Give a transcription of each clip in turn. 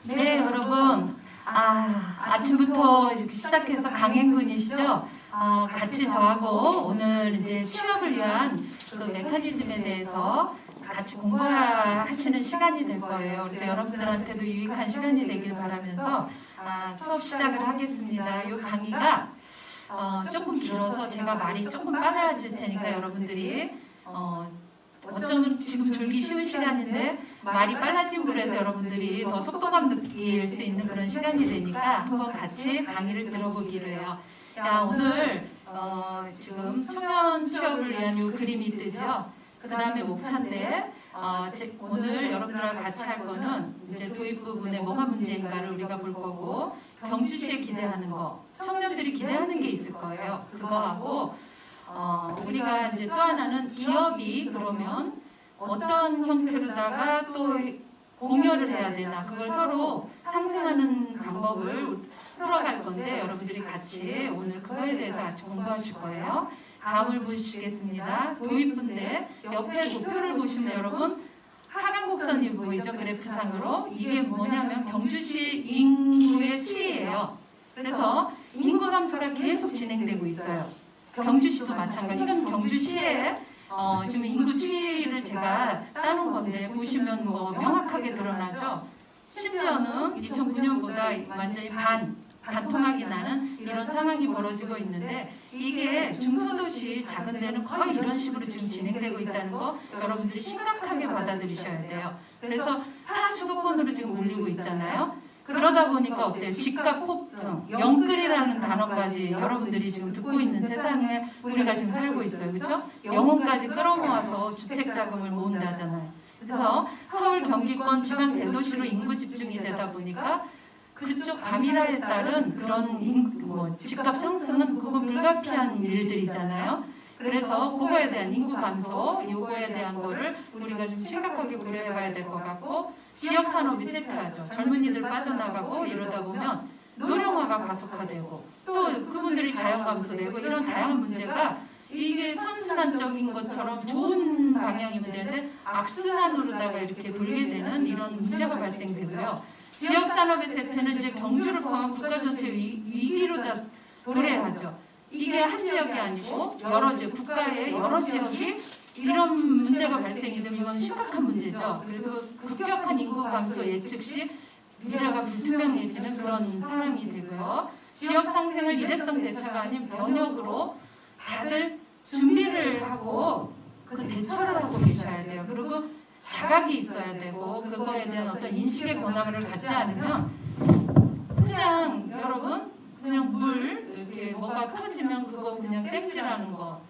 네, 여러분. 아침부터 이렇게 시작해서 강행군이시죠? 같이 저하고 오늘 이제 취업을 위한 그 메커니즘에 대해서 같이 공부하시는 시간이 될 거예요. 그래서 여러분들한테도 유익한 시간이 되길 바라면서 수업 시작을 하겠습니다. 이 강의가 조금 길어서 제가 말이 조금 빨라질 테니까 여러분들이 어쩌면 지금 졸기 쉬운 시간인데 말이 빨라짐으로 해서 여러분들이 더 속도감 느낄 수 있는 그런 시간이 되니까 한번 같이 강의를 들어보기로 해요. 오늘 지금 청년 취업을 위한 이 그림이 뜨죠. 그 다음에 목차인데 오늘 여러분들과 같이 할 거는 이제 도입 부분에 뭐가 문제인가를 우리가 볼 거고, 경주시에 기대하는 거, 청년들이 기대하는 게 있을 거예요. 그거하고 우리가 이제 또 하나는 기업이 그러면 어떤 형태로다가 또 공여를 해야 되나, 그걸 서로 상생하는 방법을 풀어갈 건데 여러분들이 같이 오늘 그거에 대해서 같이 공부하실 거예요. 다음을 보시겠습니다. 도입부인데 옆에 도표를 보시면 여러분 하강 곡선이 보이죠? 그래프상으로. 이게 뭐냐면 경주시 인구의 추이예요. 그래서 인구 감소가 계속 진행되고 있어요. 경주시도 마찬가지. 이건 경주시에 지금 인구 추이를 제가 따놓은 건데 보시면 뭐 명확하게 드러나죠. 심지어는 2009년보다 완전히 반토막이 나는 이런 상황이 벌어지고 있는데, 이게 중소도시 작은 데는 거의 이런 식으로 지금 진행되고 있다는 거 여러분들이 심각하게 받아들이셔야 돼요. 그래서 다 수도권으로 지금 몰리고 있잖아요. 그러다 보니까 어때요? 집값 폭등, 영끌이라는 단어까지 여러분들이 지금 듣고 있는 세상에 우리가 지금 살고 있어요. 그렇죠? 영혼까지 끌어모아서 주택자금을 모은다잖아요. 그래서 서울, 경기권, 지방 대도시로 인구 집중이 되다 보니까 그쪽 과밀화에 따른 그런 집값 상승은 그건 불가피한 일들이잖아요. 그래서 그거에 대한 인구 감소, 이거에 대한 거를 우리가 좀 심각하게 고려해 봐야 될 것 같고, 지역 산업이 쇠퇴하죠. 젊은이들 빠져나가고 이러다 보면 노령화가 가속화되고 또 그분들이 자연 감소되고, 이런 다양한 문제가 이게 선순환적인 것처럼 좋은 방향이면 되는데 악순환으로다가 이렇게 돌게 되는 이런 문제가 발생되고요. 지역 산업의 쇠퇴는 이제 경주를 포함한 국가 전체 위기로 다 도래하죠. 이게 한 지역이 아니고 여러 지역, 국가의 여러 지역이 이런 문제가 발생이 되면 이건 심각한 문제죠. 그래서 급격한 인구 감소 예측 시 미래가 불투명해지는 그런 상황이 되고요. 지역 상생을 일회성 대처가 아닌 변혁으로 다들 준비를 하고 그 대처를 하고 계셔야 돼요. 그리고 자각이 있어야 되고, 그거에 대한 어떤 인식의 변화를 갖지 않으면 그냥 여러분 그냥 물 이렇게 뭐가 터지면 그거 그냥 땜질하는 거,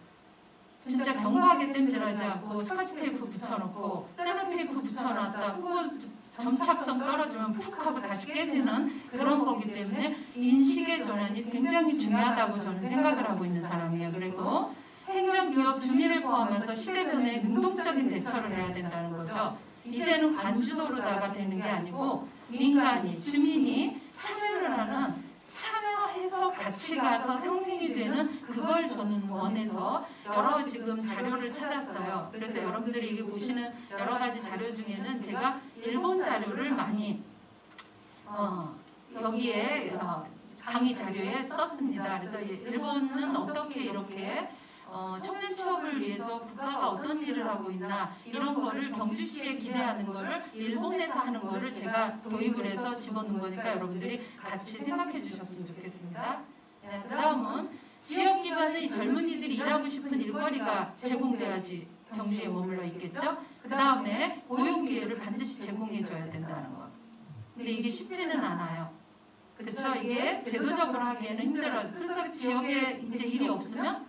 진짜 견고하게 땜질하지 않고 스카치 테이프 붙여놓고 셀로 테이프 붙여놨다 그거 점착성 떨어지면 푹 하고 다시 깨지는 그런 거기 때문에 인식의 전환이 굉장히 중요하다고 저는 생각을 하고 있는 사람이에요. 그리고 행정, 기업, 주민을 포함해서 시대 변화에 능동적인 대처를 해야 된다는 거죠. 이제는 관주도로다가 되는 게 아니고 민간이, 주민이 참여를 하는, 참여해서 같이 가서 생생이 되는, 그걸 저는 원해서 여러 지금 자료를 찾았어요. 그래서 여러분들이 이게 보시는 여러 가지 자료 중에는 제가 일본 자료를 많이 여기에 강의 자료에 썼습니다. 그래서 일본은 어떻게 이렇게 청년 취업을 위해서 국가가 어떤 일을 하고 있나, 이런 거를 경주시에 기대하는 거를 일본에서 하는 거를 제가 도입을 해서 집어넣은 거니까 여러분들이 같이 생각해 주셨으면 좋겠습니다. 그 다음은 지역 기반의 젊은이들이 일하고 싶은 일거리가 제공돼야지 경주에 머물러 있겠죠. 그 다음에 고용 기회를 반드시 제공해 줘야 된다는 거. 근데 이게 쉽지는 않아요. 그렇죠? 이게 제도적으로 하기에는 힘들어요. 그래서 지역에 이제 일이 없으면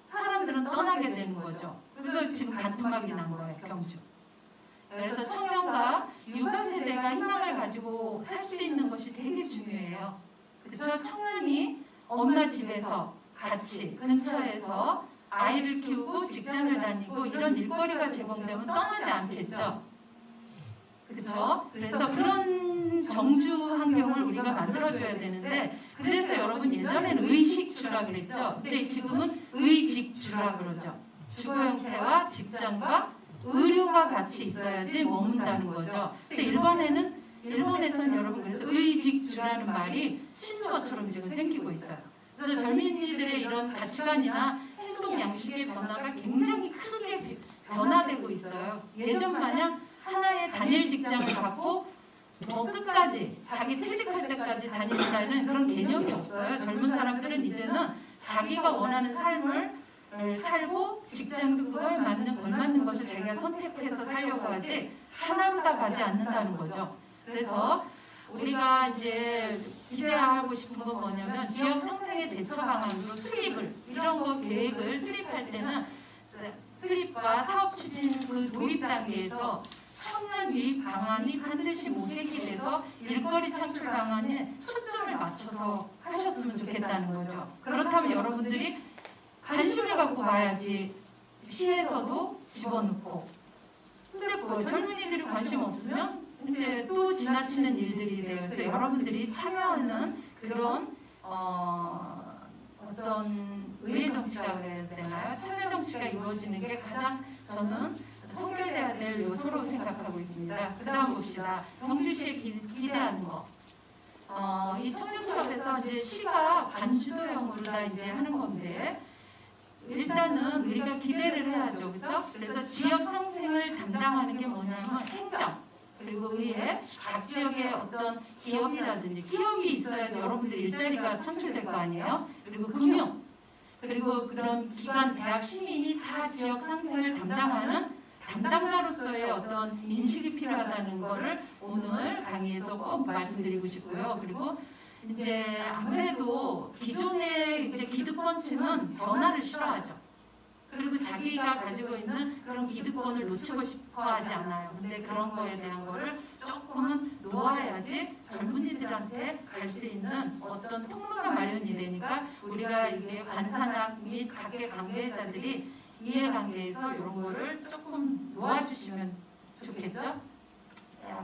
사람들은 떠나게 되는 거죠. 그래서 지금 반토막이 난 거예요, 경주. 그래서 청년과 육아 세대가 희망을 가지고 살 수 있는 것이 되게 중요해요. 그렇죠? 청년이 엄마 집에서 같이 근처에서 아이를 키우고 직장을 다니고 이런 일거리가 제공되면 떠나지 않겠죠. 그렇죠? 그래서 그런 정주 환경을 우리가 만들어줘야 되는데, 그래서 여러분 예전에는 의식주라 그랬죠. 근데 지금은 의직주라 그러죠. 주거 형태와 직장과 의료가 같이 있어야지 머문다는 거죠. 그래서 일본에는 일본에서는 여러분 그래서 의직주라는 말이 신조어처럼 지금 생기고 있어요. 그래서 젊은이들의 이런 가치관이나 행동 양식의 변화가 굉장히 크게 변화되고 있어요. 예전 마냥 하나의 단일 직장을 갖고 끝까지 자기 퇴직할 때까지 다닌다는 그런 개념이 없어요. 젊은 사람들은 이제는 자기가 원하는 삶을 살고 직장도 그거에 맞는 걸맞는 것을 자기가 선택해서 살려고 하지 하나로 다 가지 않는다는 거죠. 그래서 우리가 이제 기대하고 싶은 건 뭐냐면 지역 상생의 대처 방안으로 수립을 이런 거 계획을 수립할 때는 수립과 사업 추진 그 도입 단계에서 청년 유입 방안이 반드시 모색이 돼서 일거리 창출 방안에 초점을 맞춰서 하셨으면 좋겠다는 거죠. 그렇다면 여러분들이 관심을 갖고 봐야지 시에서도 집어넣고 근데 뭐 젊은이들이 관심 없으면 이제 또 지나치는 일들이 되어서 여러분들이 참여하는 그런 어떤 의회 정치라 그래야 되나요? 참여 정치가 이루어지는 게 가장 저는 선결돼야 될 요소로 생각하고 있습니다. 그 다음 봅시다. 경주시에 기대하는 거. 이 청년철에서 이제 시가 관주도형으로 다 이제 하는 건데 일단은 우리가 기대를 해야죠, 그렇죠? 그래서 지역 상생을 담당하는 게 뭐냐면 행정 그리고 의회, 각 지역의 어떤 기업이라든지 기업이 있어야지 여러분들 일자리가 창출될 거 아니에요? 그리고 금융 그리고 그런 기관, 대학, 시민이 다 지역 상생을 담당하는 담당자로서의 어떤 인식이 필요하다는 것을 오늘 강의에서 꼭 말씀드리고 싶고요. 그리고 이제 아무래도 기존의 이제 기득권층은 변화를 싫어하죠. 그리고 자기가 가지고 있는 그런 기득권을 놓치고 싶어 하지 않아요. 근데 그런 거에 대한 거를 조금은 놓아야지 젊은이들한테 갈 수 있는 어떤 통로가 마련이 되니까 우리가 이게 관사나 및 각계 관계자들이 이해관계에서 이런 거를 조금 놓아주시면 좋겠죠?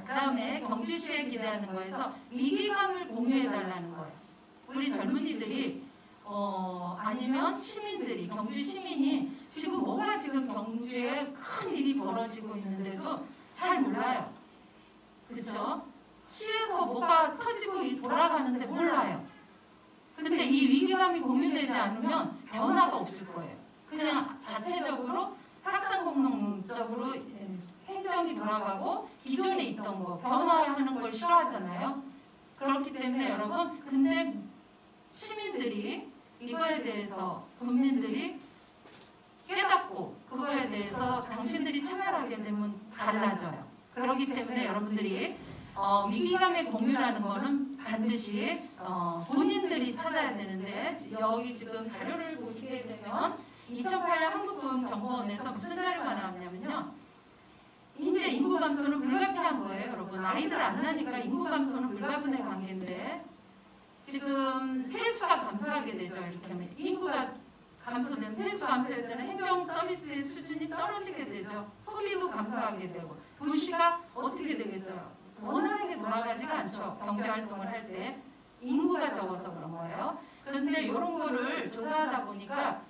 그 다음에 경주시에 기대하는 거에서 위기감을 공유해달라는 거예요. 우리 젊은이들이 아니면 시민들이 경주 시민이 지금 뭐가 지금 경주에 큰 일이 벌어지고 있는데도 잘 몰라요. 그렇죠? 시에서 뭐가 터지고 돌아가는데 몰라요. 근데 이 위기감이 공유되지 않으면 변화가 없을 거예요. 그냥 자체적으로 탁상공론적으로 행정이 돌아가고 기존에 있던 거 변화하는 걸 싫어하잖아요. 그렇기 때문에 여러분 근데 시민들이 이거에 대해서 국민들이 깨닫고 그거에 대해서 당신들이 참여하게 되면 달라져요. 그렇기 때문에 여러분들이 위기감의 공유라는 거는 반드시 본인들이 찾아야 되는데 여기 지금 자료를 보시게 되면 2008년 한국고용정보원에서 무슨 자료가 나왔냐면요. 이제 인구 감소는 불가피한 거예요, 여러분. 아이들 안 나니까 인구 감소는 불가분의 관계인데 지금 세수가 감소하게 되죠. 이렇게 하면 인구가 감소되면 세수 감소에 따른 행정 서비스의 수준이 떨어지게 되죠. 소비도 감소하게 되고 도시가 어떻게 되겠어요? 원활하게 돌아가지가 않죠. 경제 활동을 할 때 인구가 적어서 그런 거예요. 그런데 이런 거를 조사하다 보니까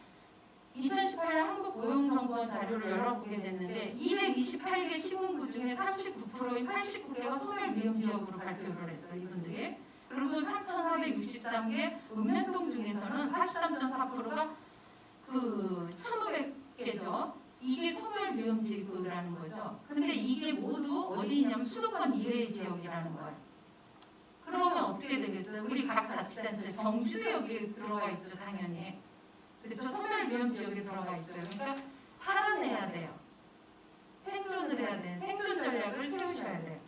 2018년 한국고용정보원 자료를 열어보게 됐는데 228개 시군구 중에 39%인 89개가 소멸위험지역으로 발표를 했어요. 이분들이. 그리고 3,463개 읍면동 중에서는 43.4%가 그 1,500개죠. 이게 소멸위험지구라는 거죠. 근데 이게 모두 어디 있냐면 수도권 이외의 지역이라는 거예요. 그러면 어떻게 되겠어요? 우리 각 자치단체 경주도 여기에 들어가 있죠, 당연히. 그렇죠? 소멸위험지역에 들어가 있어요. 그러니까 살아내야 돼요. 생존을 해야 돼요. 생존 전략을 세우셔야 돼요.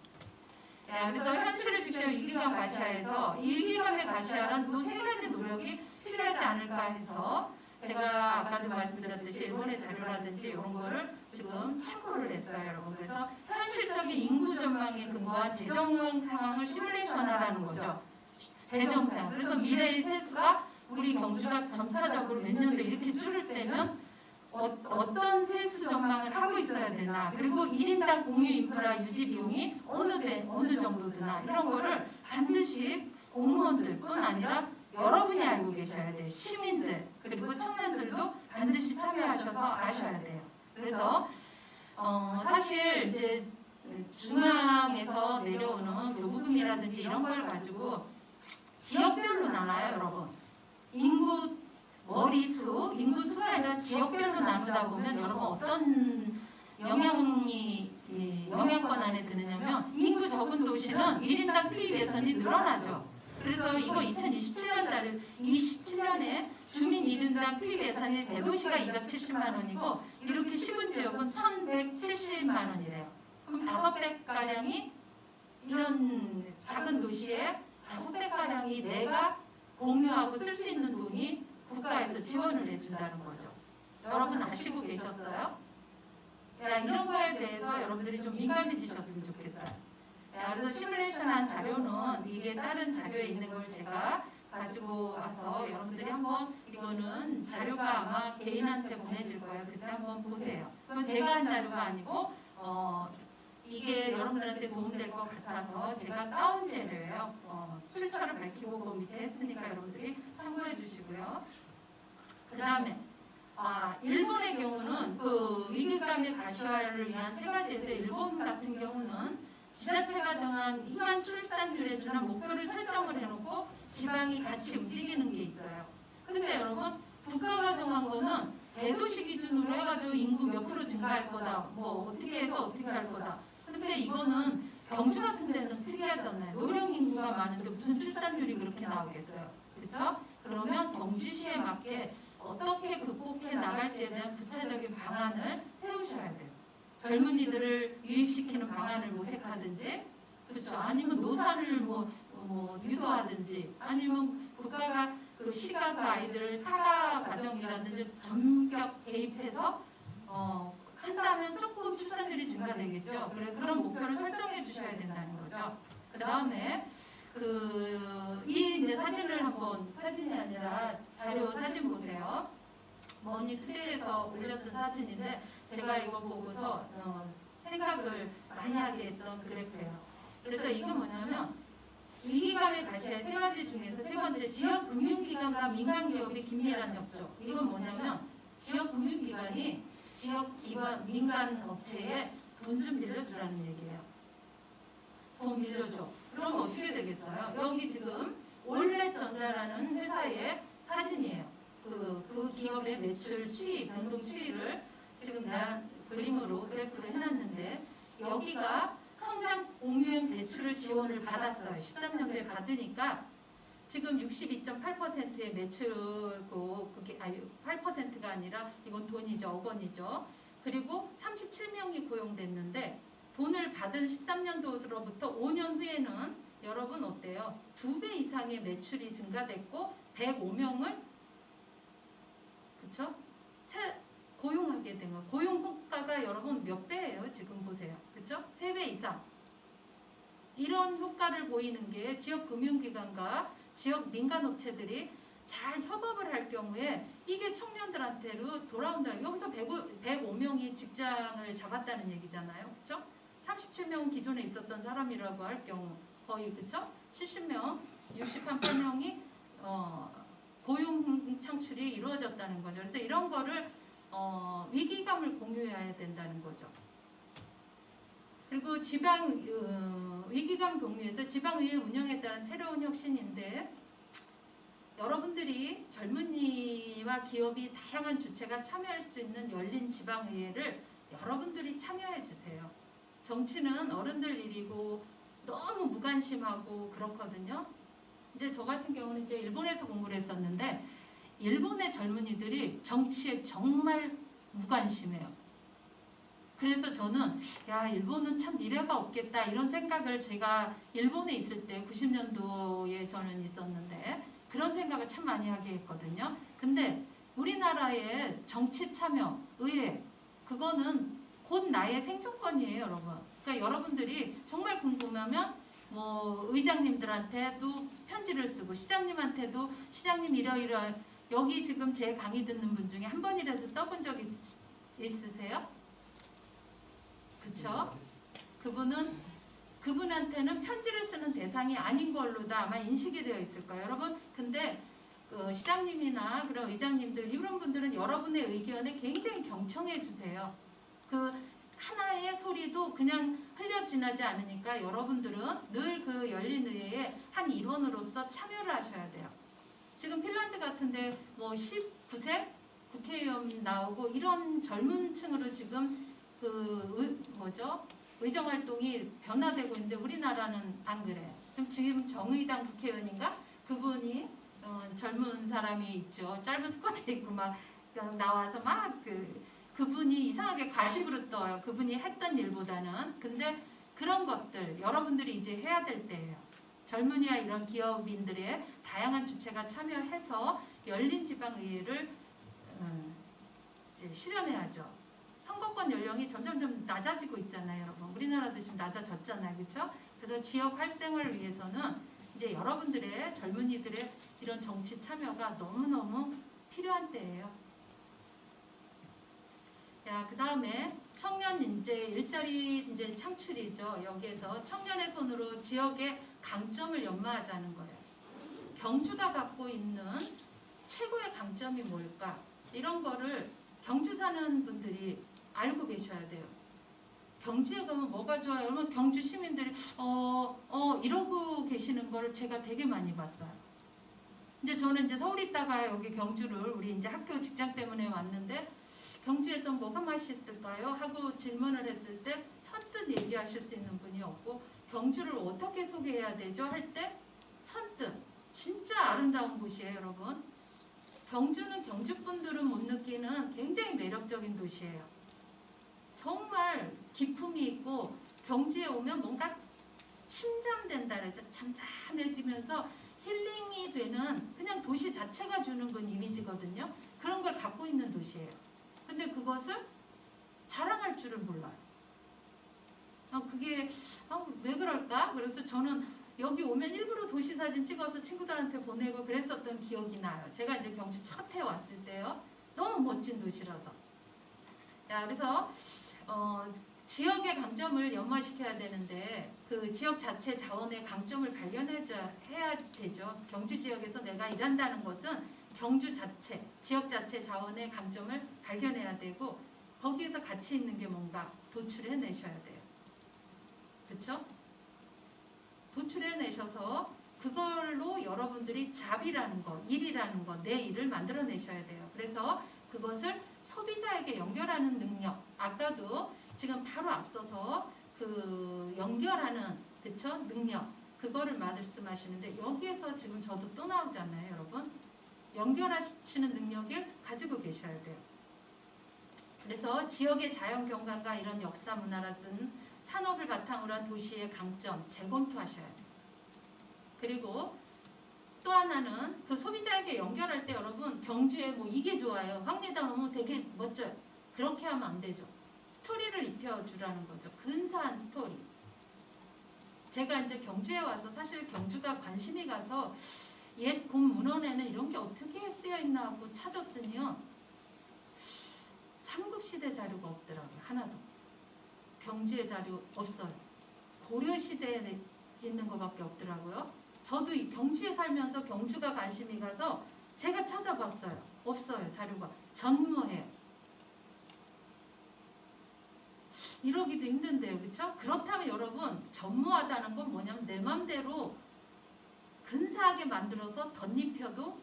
그래서 현실을 지켜 위기감 가시화에서 이 위기감의 가시화란 또 세 가지 노력이 필요하지 않을까 해서 제가 아까도 말씀드렸듯이 일본의 자료라든지 이런 거를 지금 참고를 했어요, 여러분. 그래서 현실적인 인구 전망에 근거한 재정 상황을 시뮬레이션하라는 거죠. 재정 상황. 그래서 미래의 세수가 우리 경주가 점차적으로 몇 년도 이렇게 줄을 때면 어떤 세수 전망을 하고 있어야 되나, 그리고 1인당 공유 인프라 유지 비용이 어느 정도 드나, 이런 거를 반드시 공무원들뿐 아니라 여러분이 알고 계셔야 돼요. 시민들 그리고 청년들도 반드시 참여하셔서 아셔야 돼요. 그래서 사실 이제 중앙에서 내려오는 교부금이라든지 이런 걸 가지고 지역별로 나눠요, 여러분. 인구 머리수, 인구수가 아니라 지역별로 나누다 보면 여러분 어떤 영향권 안에 드느냐면 인구 적은 도시는 1인당 투입 예산이 늘어나죠. 그래서 이거 2027년에 주민 1인당 투입 예산이 대도시가 270만 원이고 이렇게 시군 지역은 1170만 원이래요. 그럼 5배가량이 이런 작은 도시에 5배가량이 내가 공유하고 쓸 수 있는 돈이 국가에서 지원을 해준다는 거죠. 여러분 아시고 계셨어요? 이런 거에 대해서 여러분들이 좀 민감해지셨으면 좋겠어요. 그래서 시뮬레이션한 자료는 이게 다른 자료에 있는 걸 제가 가지고 와서 여러분들이 한번 이거는 자료가 아마 개인한테 보내질 거예요. 그때 한번 보세요. 그건 제가 한 자료가 아니고 이게 여러분들한테 도움될 것 같아서 제가 따온 자료예요. 출처를 밝히고 그 밑에 했으니까 여러분들이 참고해 주시고요. 그 다음에 일본의 경우는 그 위기감의 가시화를 위한 세 가지에서 일본 같은 경우는 지자체가 정한 희망 출산율에 준한 목표를 설정을 해놓고 지방이 같이 움직이는 게 있어요. 근데 여러분 국가가 정한 거는 대도시 기준으로 해가지고 인구 몇 프로 증가할 거다. 뭐 어떻게 해서 어떻게 할 거다. 근데 이거는 경주 같은 데는 특이하잖아요. 노령 인구가 많은데 무슨 출산율이 그렇게 나오겠어요. 그렇죠? 그러면 경주시에 맞게 어떻게 극복해 나갈지에 대한 구체적인 방안을 세우셔야 돼요. 젊은이들을 유입시키는 방안을 모색하든지, 그렇죠? 아니면 노사를 유도하든지, 아니면 국가가 그 시가 그 아이들을 타가 가정이라든지 전격 개입해서 한다면 조금 출산율이 증가되겠죠. 그런 목표를 설정해 주셔야 된다는 거죠. 그 다음에 이 이제 사진을 한번 사진이 아니라 자료 사진 보세요. 머니투데이에서 올렸던 사진인데 제가 이거 보고서 생각을 많이 하게 했던 그래프예요. 그래서 이건 뭐냐면 위기감의 가시의 세 가지 중에서 세 번째 지역 금융기관과 민간 기업의 긴밀한 협조. 이건 뭐냐면 지역 금융기관이 지역 기관 민간 업체에 돈 좀 빌려주라는 얘기예요. 돈 빌려줘. 그럼 어떻게 되겠어요? 여기 지금 올렛전자라는 회사의 사진이에요. 그 기업의 매출 추이, 변동 추이를 지금 내가 그림으로 그래프를 해놨는데 여기가 성장 공유형 대출을 지원을 받았어요. 13년도에 받으니까 지금 62.8%의 매출고 그게 8%가 아니라 이건 돈이죠. 억 원이죠. 그리고 37명이 고용됐는데 돈을 받은 13년도로부터 5년 후에는 여러분 어때요? 2배 이상의 매출이 증가됐고 105명을 그쵸? 고용하게 된 거. 고용 효과가 여러분 몇 배예요? 지금 보세요. 그쵸? 3배 이상. 이런 효과를 보이는 게 지역 금융기관과 지역 민간업체들이 잘 협업을 할 경우에 이게 청년들한테로 돌아온다는 여기서 105명이 직장을 잡았다는 얘기잖아요. 그쵸? 37명 기존에 있었던 사람이라고 할 경우 거의 그쵸? 70명, 68명이 고용 창출이 이루어졌다는 거죠. 그래서 이런 거를 위기감을 공유해야 된다는 거죠. 그리고 지방 위기감 공유에서 지방의회 운영에 따른 새로운 혁신인데 여러분들이 젊은이와 기업이 다양한 주체가 참여할 수 있는 열린 지방의회를 여러분들이 참여해 주세요. 정치는 어른들 일이고 너무 무관심하고 그렇거든요. 이제 저 같은 경우는 이제 일본에서 공부를 했었는데 일본의 젊은이들이 정치에 정말 무관심해요. 그래서 저는 일본은 참 미래가 없겠다 이런 생각을 제가 일본에 있을 때 90년도에 저는 있었는데 그런 생각을 참 많이 하게 했거든요. 근데 우리나라의 정치 참여, 의회 그거는 곧 나의 생존권이에요, 여러분. 그러니까 여러분들이 정말 궁금하면 의장님들한테도 편지를 쓰고 시장님한테도 시장님 이러이러 여기 지금 제 강의 듣는 분 중에 한 번이라도 써본 적 있으세요? 그쵸? 그분한테는 편지를 쓰는 대상이 아닌 걸로 다 아마 인식이 되어 있을 거예요. 여러분, 근데 시장님이나 그런 의장님들 이런 분들은 여러분의 의견에 굉장히 경청해 주세요. 하나의 소리도 그냥 흘려 지나지 않으니까 여러분들은 늘 그 열린 의회의 한 일원으로서 참여를 하셔야 돼요. 지금 핀란드 같은데 뭐 19세 국회의원 나오고 이런 젊은 층으로 지금 의정 활동이 변화되고 있는데 우리나라는 안 그래요. 지금 정의당 국회의원인가? 그분이 젊은 사람이 있죠. 짧은 스커트 입고 막 나와서 막 그분이 이상하게 가십으로 떠요. 그분이 했던 일보다는. 근데 그런 것들 여러분들이 이제 해야 될 때예요. 젊은이와 이런 기업인들의 다양한 주체가 참여해서 열린 지방의회를 이제 실현해야죠. 선거권 연령이 점점점 낮아지고 있잖아요, 여러분. 우리나라도 지금 낮아졌잖아요, 그렇죠? 그래서 지역 활성화를 위해서는 이제 여러분들의 젊은이들의 이런 정치 참여가 너무너무 필요한 때예요. 자, 그 다음에 청년 이제 일자리 이제 창출이죠. 여기에서 청년의 손으로 지역의 강점을 연마하자는 거예요. 경주가 갖고 있는 최고의 강점이 뭘까? 이런 거를 경주 사는 분들이 알고 계셔야 돼요. 경주에 가면 뭐가 좋아요? 그러면 경주 시민들이 이러고 계시는 거를 제가 되게 많이 봤어요. 이제 저는 이제 서울에 있다가 여기 경주를 우리 이제 학교 직장 때문에 왔는데 경주에서 뭐가 맛있을까요? 하고 질문을 했을 때 선뜻 얘기하실 수 있는 분이 없고 경주를 어떻게 소개해야 되죠? 할 때 선뜻 진짜 아름다운 곳이에요, 여러분. 경주는 경주분들은 못 느끼는 굉장히 매력적인 도시예요. 정말 기품이 있고 경주에 오면 뭔가 침잠된다 그러죠. 잠잠해지면서 힐링이 되는 그냥 도시 자체가 주는 건 이미지거든요. 그런 걸 갖고 있는 도시예요. 근데 그것을 자랑할 줄을 몰라요. 그게 왜 그럴까? 그래서 저는 여기 오면 일부러 도시 사진 찍어서 친구들한테 보내고 그랬었던 기억이 나요. 제가 이제 경주 첫 해 왔을 때요. 너무 멋진 도시라서. 자, 그래서 지역의 강점을 연마시켜야 되는데 그 지역 자체 자원의 강점을 발견해야 되죠. 경주 지역에서 내가 일한다는 것은 경주 자체, 지역 자체 자원의 강점을 발견해야 되고 거기에서 가치 있는 게 뭔가 도출해내셔야 돼요. 그렇죠? 도출해내셔서 그걸로 여러분들이 잡이라는 거, 일이라는 거, 내 일을 만들어내셔야 돼요. 그래서 그것을 소비자에게 연결하는 능력, 아까도 지금 바로 앞서서 그 연결하는 그쵸? 능력, 그거를 말씀하시는데 여기에서 지금 저도 또 나오잖아요, 여러분. 연결하시는 능력을 가지고 계셔야 돼요. 그래서 지역의 자연 경관과 이런 역사 문화라든 산업을 바탕으로 한 도시의 강점 재검토하셔야 돼요. 그리고 또 하나는 그 소비자에게 연결할 때 여러분 경주에 뭐 이게 좋아요. 황리단 오면 되게 멋져요. 그렇게 하면 안 되죠. 스토리를 입혀주라는 거죠. 근사한 스토리. 제가 이제 경주에 와서 사실 경주가 관심이 가서 옛 곰 문헌에는 이런 게 어떻게 쓰여 있나 하고 찾았더니요. 삼국시대 자료가 없더라고요. 하나도. 경주의 자료 없어요. 고려시대에 있는 것밖에 없더라고요. 저도 이 경주에 살면서 경주가 관심이 가서 제가 찾아봤어요. 없어요. 자료가. 전무해요. 이러기도 힘든데요. 그렇죠? 그렇다면 여러분 전무하다는 건 뭐냐면 내 맘대로 근사하게 만들어서 덧입혀도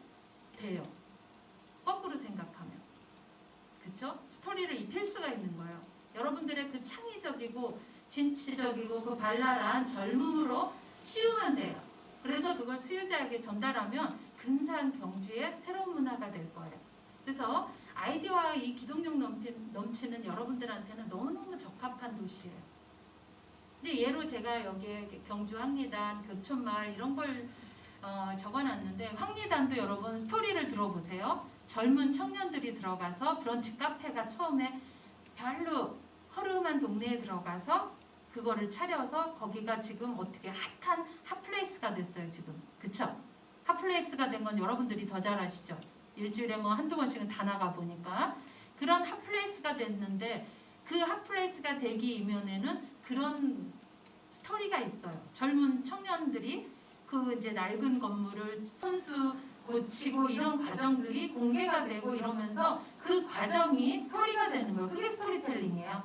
돼요. 거꾸로 생각하면. 그렇죠? 스토리를 입힐 수가 있는 거예요. 여러분들의 그 창의적이고 진취적이고 그 발랄한 젊음으로 씌우면 돼요. 그래서 그걸 수요자에게 전달하면 근사한 경주의 새로운 문화가 될 거예요. 그래서 아이디어와 이 기동력 넘치는 여러분들한테는 너무너무 적합한 도시예요. 이제 예로 제가 여기에 경주 황리단, 교촌마을 이런 걸 적어놨는데 황리단도 여러분 스토리를 들어보세요. 젊은 청년들이 들어가서 브런치 카페가 처음에 별로 허름한 동네에 들어가서 그거를 차려서 거기가 지금 어떻게 핫한 핫플레이스가 됐어요 지금. 그쵸? 핫플레이스가 된 건 여러분들이 더 잘 아시죠? 일주일에 뭐 한두 번씩은 다 나가 보니까 그런 핫플레이스가 됐는데 그 핫플레이스가 되기 이면에는 그런 스토리가 있어요. 젊은 청년들이 그 이제 낡은 건물을 손수 고치고 이런 과정들이 공개가 되고 이러면서 그 과정이 스토리가 되는 거예요. 그게 스토리텔링이에요.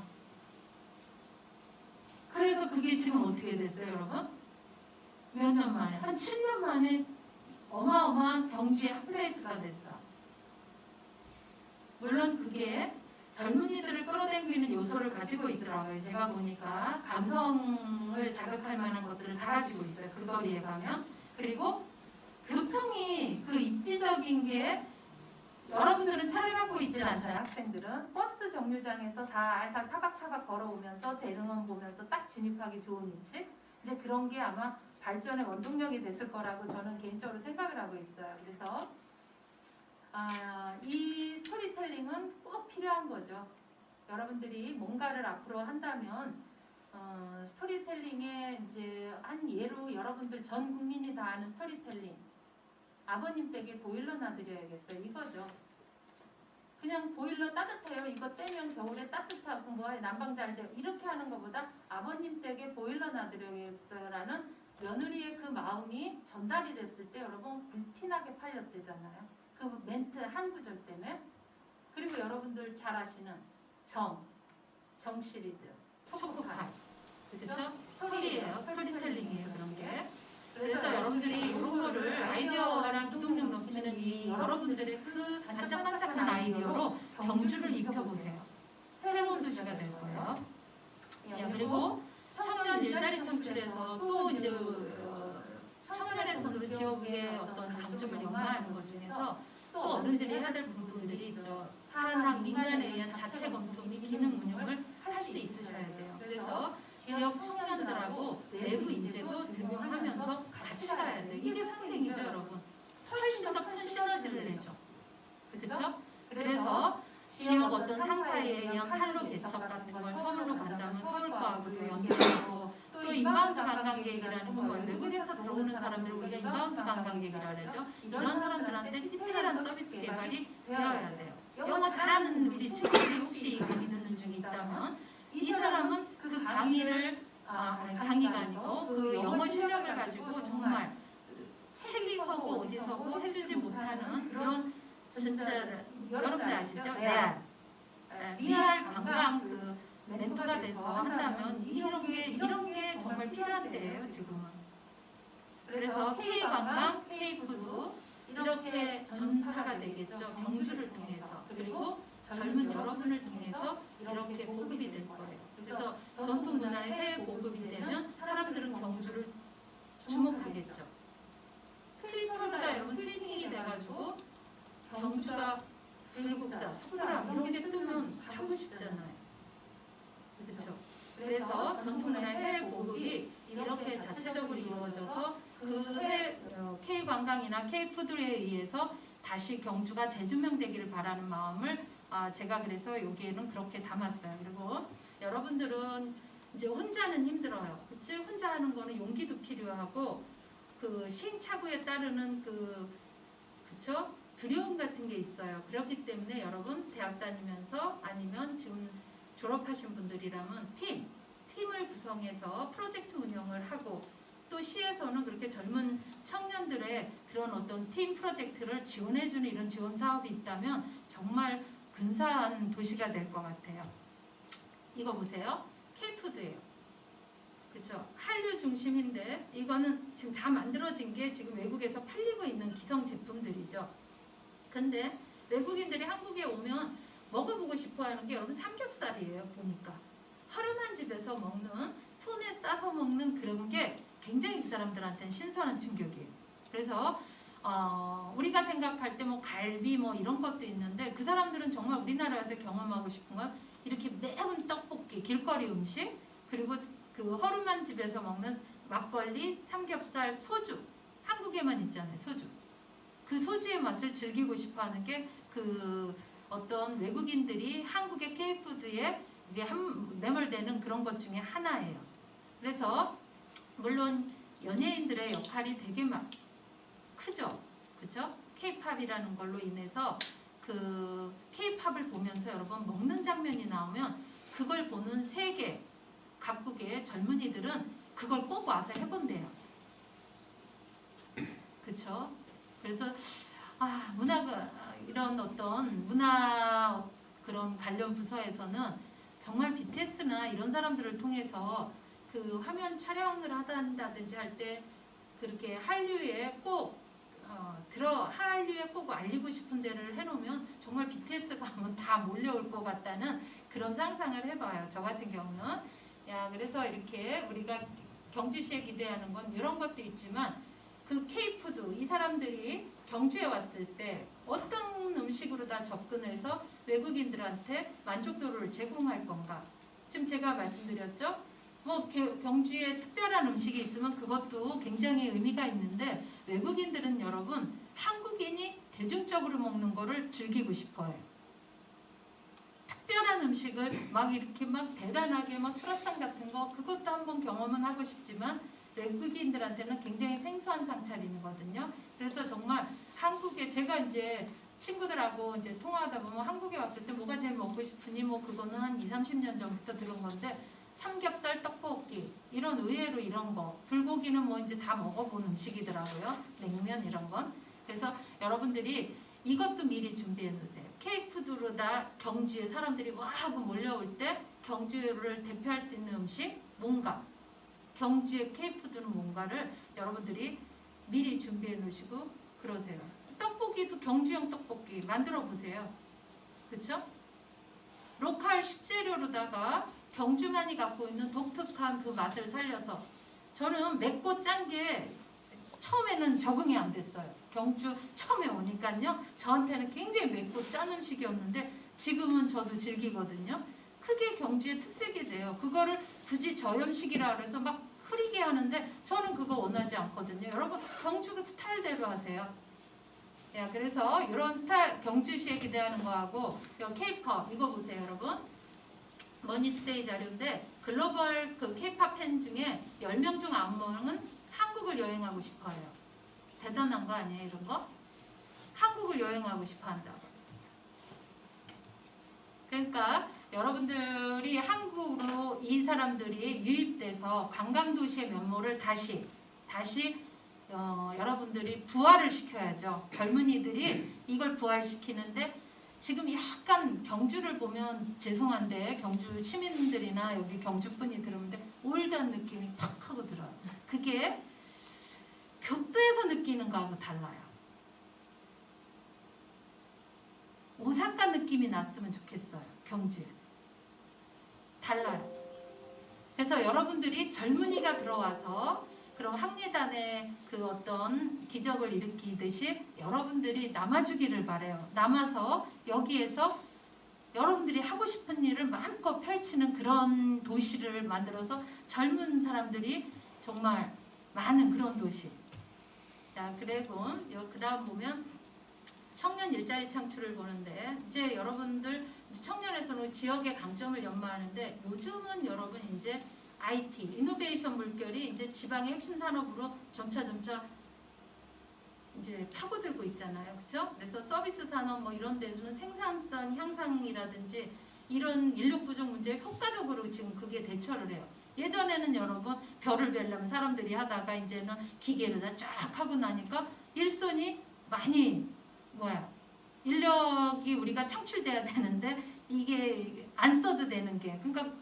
그래서 그게 지금 어떻게 됐어요, 여러분? 몇 년 만에? 한 7년 만에 어마어마한 경주의 핫플레이스가 됐어. 물론 그게 젊은이들을 끌어당기는 요소를 가지고 있더라고요. 제가 보니까 감성을 자극할 만한 것들을 다 가지고 있어요. 그 거리에 가면. 그리고 교통이 그 입지적인 게 여러분들은 차를 갖고 있진 않잖아요. 학생들은 버스 정류장에서 살살 타박타박 걸어오면서 대릉원 보면서 딱 진입하기 좋은 위치. 이제 그런 게 아마 발전의 원동력이 됐을 거라고 저는 개인적으로 생각을 하고 있어요. 그래서 이 스토리텔링은 꼭 필요한 거죠. 여러분들이 뭔가를 앞으로 한다면 스토리텔링에 이제 한 예로 여러분들 전 국민이 다 아는 스토리텔링. 아버님 댁에 보일러 놔드려야겠어요. 이거죠. 그냥 보일러 따뜻해요. 이거 떼면 겨울에 따뜻하고 뭐해 난방 잘 돼요. 이렇게 하는 것보다 아버님 댁에 보일러 놔드려야겠어요라는 며느리의 그 마음이 전달이 됐을 때 여러분 불티나게 팔렸대잖아요. 그 멘트 한 구절 때문에. 그리고 여러분들 잘 아시는 정 시리즈, 초코파이. 그렇죠? 스토리예요. 스토리텔링이에요. 그런 게. 그래서 여러분들이 이런 거를 아이디어랑 기동력 넘치는 이 여러분들의 그 반짝반짝한 아이디어로 경주를 입혀보세요. 새로운 도시가 될 거예요. 그리고 청년 일자리 창출에서 또 이제 청년의 손으로 지역의 어떤 강점을 연마하는 것 중에서 또 어른들이 해야 될 부분들이 있죠. 사람 민간에 의한 자체 검토 및 기능 운용을 할 수 있으셔야 돼요. 그래서 지역 청년들하고 내부 인재도 등용하면서 같이 가야 돼요. 이게 상생이죠, 여러분. 훨씬 더 큰 시너지를 내죠. 그렇죠? 그래서 지역 어떤 상사에 의한 판로 개척 같은 걸 서울로 간다면 서울과하고도 연결하고 또 인바운드 관광객이라는 건 뭐예요? 외국에서 들어오는 사람들을 우리가 인바운드 관광객이라고 하죠. 이런 사람들한테 디테일한 서비스 개발이 되어야 돼요. 영어 잘하는 우리 친구들이 혹시 이 강의 듣는 중에 있다면 이 사람은 그 강의를 강의가 아니고 그 영어 실력을 가지고 정말 책이 서고 어디 서고 해주지 못하는 그런 진짜 여러분들 아시죠? 리얼 관광 그 멘토가 돼서 한다면 이런 게 정말 필요한 때예요 지금은. 그래서 K 관광, K 푸드 이렇게 전파가 되겠죠. 경주를 통해서. 그리고 젊은 여러분을 통해서 이렇게 보급이 될 거예요. 그래서 전통 문화의 해외 보급이 되면 사람들은 경주를 주목하겠죠. 트위터가 여러분 트위팅이 돼가지고 경주가 불국사, 석굴암 이런 게 뜨면 가고 싶잖아요. 그렇죠? 그래서 전통 문화의 해외 보급이 이렇게 자체적으로 이루어져서 그 K 관광이나 K 푸드에 의해서 다시 경주가 재조명되기를 바라는 마음을 제가 그래서 여기에는 그렇게 담았어요. 그리고 여러분들은 이제 혼자는 힘들어요. 그치? 혼자 하는 거는 용기도 필요하고 그 시행착오에 따르는 그쵸? 두려움 같은 게 있어요. 그렇기 때문에 여러분 대학 다니면서 아니면 지금 졸업하신 분들이라면 팀을 구성해서 프로젝트 운영을 하고 또 시에서는 그렇게 젊은 청년들의 그런 어떤 팀 프로젝트를 지원해주는 이런 지원 사업이 있다면 정말 근사한 도시가 될 것 같아요. 이거 보세요. K푸드예요. 그렇죠? 한류 중심인데 이거는 지금 다 만들어진 게 지금 외국에서 팔리고 있는 기성 제품들이죠. 근데 외국인들이 한국에 오면 먹어보고 싶어하는 게 여러분 삼겹살이에요. 보니까 허름한 집에서 먹는 손에 싸서 먹는 그런 게 굉장히 그 사람들한테는 신선한 충격이에요. 그래서 우리가 생각할 때 뭐 갈비 뭐 이런 것도 있는데 그 사람들은 정말 우리나라에서 경험하고 싶은 건 이렇게 매운 떡볶이, 길거리 음식 그리고 그 허름한 집에서 먹는 막걸리, 삼겹살, 소주 한국에만 있잖아요. 소주. 그 소주의 맛을 즐기고 싶어하는 게 그 어떤 외국인들이 한국의 K푸드에 이게 매몰되는 그런 것 중에 하나예요. 그래서 물론 연예인들의 역할이 되게 막 크죠. 그죠? K-팝이라는 걸로 인해서 그 K-팝을 보면서 여러분 먹는 장면이 나오면 그걸 보는 세계 각국의 젊은이들은 그걸 꼭 와서 해본대요. 그쵸? 그래서 문화가 이런 어떤 문화 그런 관련 부서에서는 정말 BTS나 이런 사람들을 통해서 그 화면 촬영을 한다든지 할 때 그렇게 한류에 꼭 한류에 꼭 알리고 싶은 데를 해놓으면 정말 BTS가 하면 다 몰려올 것 같다는 그런 상상을 해봐요. 저 같은 경우는. 그래서 이렇게 우리가 경주시에 기대하는 건 이런 것도 있지만 그 K푸드, 이 사람들이 경주에 왔을 때 어떤 음식으로 다 접근을 해서 외국인들한테 만족도를 제공할 건가. 지금 제가 말씀드렸죠. 경주에 특별한 음식이 있으면 그것도 굉장히 의미가 있는데 외국인들은 여러분 한국인이 대중적으로 먹는 거를 즐기고 싶어요. 특별한 음식을 이렇게 대단하게 수라상 같은 거 그것도 한번 경험은 하고 싶지만 외국인들한테는 굉장히 생소한 상차림이거든요. 그래서 정말 한국에 제가 이제 친구들하고 이제 통화하다 보면 한국에 왔을 때 뭐가 제일 먹고 싶으니 그거는 한 20-30년 전부터 들은 건데 삼겹살, 떡볶이 이런 의외로 이런 거 불고기는 이제 다 먹어본 음식이더라고요. 냉면 이런 건. 그래서 여러분들이 이것도 미리 준비해 놓으세요. K푸드로 다 경주에 사람들이 와 하고 몰려올 때 경주를 대표할 수 있는 음식 뭔가 경주의 K푸드는 뭔가를 여러분들이 미리 준비해 놓으시고 그러세요. 떡볶이도 경주형 떡볶이 만들어 보세요. 그쵸? 로컬 식재료로다가 경주만이 갖고 있는 독특한 그 맛을 살려서 저는 맵고 짠 게 처음에는 적응이 안 됐어요. 경주 처음에 오니까요. 저한테는 굉장히 맵고 짠 음식이었는데 지금은 저도 즐기거든요. 크게 경주의 특색이 돼요. 그거를 굳이 저염식이라 그래서 흐리게 하는데 저는 그거 원하지 않거든요. 여러분 경주 그 스타일대로 하세요. 그래서 이런 스타일 경주시에 기대하는 거하고 K-pop 이거 보세요, 여러분. 머니투데이 자료인데 글로벌 그 K-pop 팬 중에 10명 중 9명은 한국을 여행하고 싶어요. 대단한 거 아니에요, 이런 거? 한국을 여행하고 싶어 한다고. 그러니까 여러분들이 한국으로 이 사람들이 유입돼서 관광도시의 면모를 다시 여러분들이 부활을 시켜야죠. 젊은이들이 이걸 부활시키는데 지금 약간 경주를 보면 죄송한데 경주 시민들이나 여기 경주분이 들으는데 올드한 느낌이 팍 하고 들어요. 그게 교토에서 느끼는 거하고 달라요. 오사카 느낌이 났으면 좋겠어요. 경주에. 달라요. 그래서 여러분들이 젊은이가 들어와서 그럼 합리단의 그 어떤 기적을 일으키듯이 여러분들이 남아주기를 바래요. 남아서 여기에서 여러분들이 하고 싶은 일을 마음껏 펼치는 그런 도시를 만들어서 젊은 사람들이 정말 많은 그런 도시. 자, 그리고 그 다음 보면 청년 일자리 창출을 보는데 이제 여러분들 청년에서는 지역의 강점을 연마하는데 요즘은 여러분 이제 IT, 이노베이션 물결이 이제 지방의 핵심 산업으로 점차 이제 파고들고 있잖아요. 그렇죠? 그래서 서비스 산업 이런 데서는 생산성 향상이라든지 이런 인력 부족 문제에 효과적으로 지금 그게 대처를 해요. 예전에는 여러분 별을 베려면 사람들이 하다가 이제는 기계로 다 쫙 하고 나니까 일손이 많이 인력이 우리가 창출돼야 되는데 이게 안 써도 되는 게 그러니까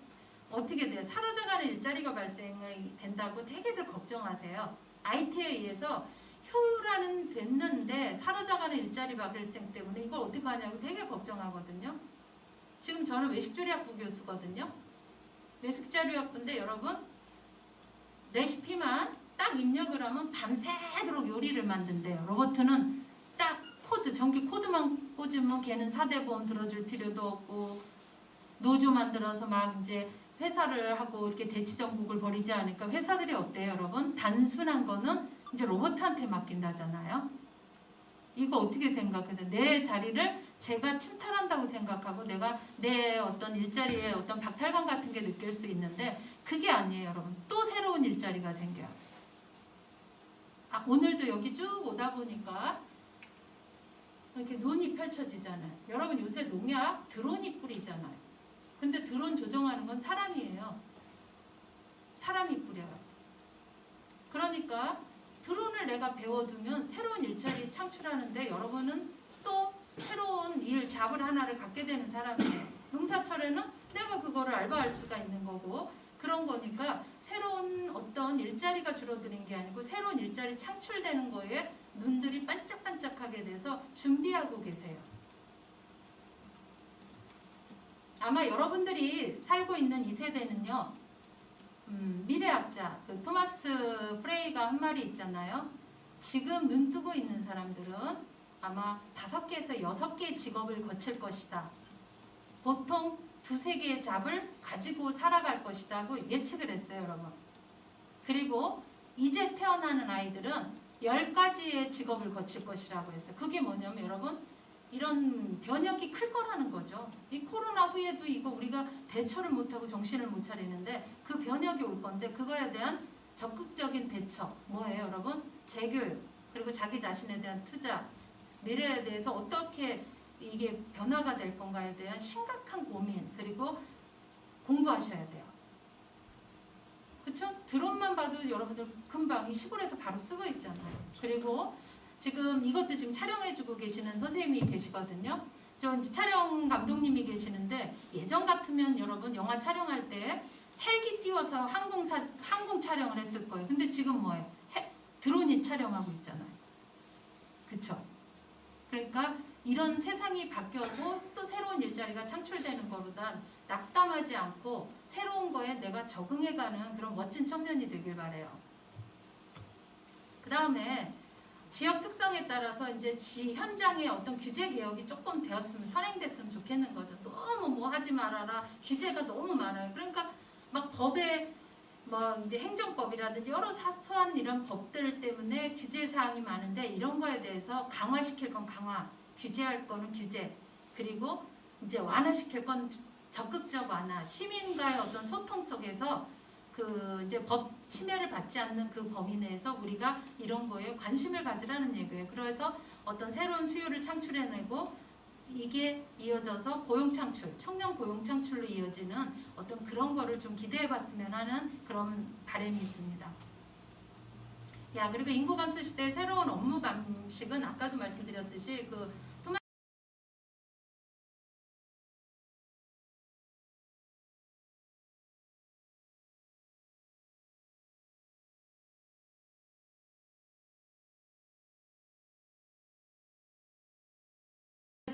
어떻게 돼요? 사라져가는 일자리가 발생이 된다고 되게들 걱정하세요. IT에 의해서 효율화는 됐는데 사라져가는 일자리 발생 때문에 이걸 어떻게 하냐고 되게 걱정하거든요. 지금 저는 외식조리학부 교수거든요. 외식조리학부인데 여러분 레시피만 딱 입력을 하면 밤새도록 요리를 만든대요. 로봇은 딱 코드, 전기 코드만 꽂으면 걔는 4대 보험 들어줄 필요도 없고 노조 만들어서 이제 회사를 하고 이렇게 대치전국을 벌이지 않으니까 회사들이 어때요, 여러분? 단순한 거는 이제 로봇한테 맡긴다잖아요. 이거 어떻게 생각해요? 내 자리를 제가 침탈한다고 생각하고 내가 내 어떤 일자리에 어떤 박탈감 같은 게 느낄 수 있는데 그게 아니에요, 여러분. 또 새로운 일자리가 생겨요. 오늘도 여기 쭉 오다 보니까 이렇게 논이 펼쳐지잖아요. 여러분 요새 농약 드론이 뿌리잖아요. 근데 드론 조정하는 건 사람이에요. 사람이 뿌려요. 그러니까 드론을 내가 배워두면 새로운 일자리 창출하는데 여러분은 또 새로운 일, 잡을 하나를 갖게 되는 사람이에요. 농사철에는 내가 그거를 알바할 수가 있는 거고 그런 거니까 새로운 일자리가 줄어드는 게 아니고 새로운 일자리 창출되는 거에 눈들이 반짝반짝하게 돼서 준비하고 계세요. 아마 여러분들이 살고 있는 이 세대는요, 미래학자 그 토마스 프레이가 한 말이 있잖아요. 지금 눈 뜨고 있는 사람들은 아마 5개에서 6개의 직업을 거칠 것이다. 보통 2-3개의 잡을 가지고 살아갈 것이다 고 예측을 했어요, 여러분. 그리고 이제 태어나는 아이들은 10가지의 직업을 거칠 것이라고 했어요. 그게 뭐냐면 여러분, 이런 변혁이 클 거라는 거죠. 이 코로나 후에도 이거 우리가 대처를 못하고 정신을 못 차리는데 그 변혁이 올 건데, 그거에 대한 적극적인 대처 뭐예요, 여러분? 재교육, 그리고 자기 자신에 대한 투자, 미래에 대해서 어떻게 이게 변화가 될 건가에 대한 심각한 고민, 그리고 공부하셔야 돼요. 그렇죠? 드론만 봐도 여러분들 금방 이 시골에서 바로 쓰고 있잖아요. 그리고 지금 이것도 지금 촬영해주고 계시는 선생님이 계시거든요. 저 이제 촬영 감독님이 계시는데, 예전 같으면 여러분 영화 촬영할 때 헬기 띄워서 항공 촬영을 했을 거예요. 근데 지금 뭐예요? 드론이 촬영하고 있잖아요. 그쵸? 그러니까 이런 세상이 바뀌었고 또 새로운 일자리가 창출되는 거보단 낙담하지 않고 새로운 거에 내가 적응해가는 그런 멋진 청년이 되길 바래요. 그 다음에 지역 특성에 따라서 이제 현장의 어떤 규제 개혁이 조금 되었으면, 선행됐으면 좋겠는 거죠. 너무 뭐 하지 말아라, 규제가 너무 많아요. 그러니까 막 법에 뭐 이제 행정법이라든지 여러 사소한 이런 법들 때문에 규제 사항이 많은데, 이런 거에 대해서 강화시킬 건 강화, 규제할 거는 규제, 그리고 이제 완화시킬 건 적극적 완화, 시민과의 어떤 소통 속에서 그 이제 법 침해를 받지 않는 그 범위 내에서 우리가 이런 거에 관심을 가지라는 얘기예요. 그래서 어떤 새로운 수요를 창출해내고 이게 이어져서 고용 창출, 청년 고용 창출로 이어지는 어떤 그런 거를 좀 기대해 봤으면 하는 그런 바람이 있습니다. 야, 그리고 인구 감소 시대의 새로운 업무 방식은 아까도 말씀드렸듯이 그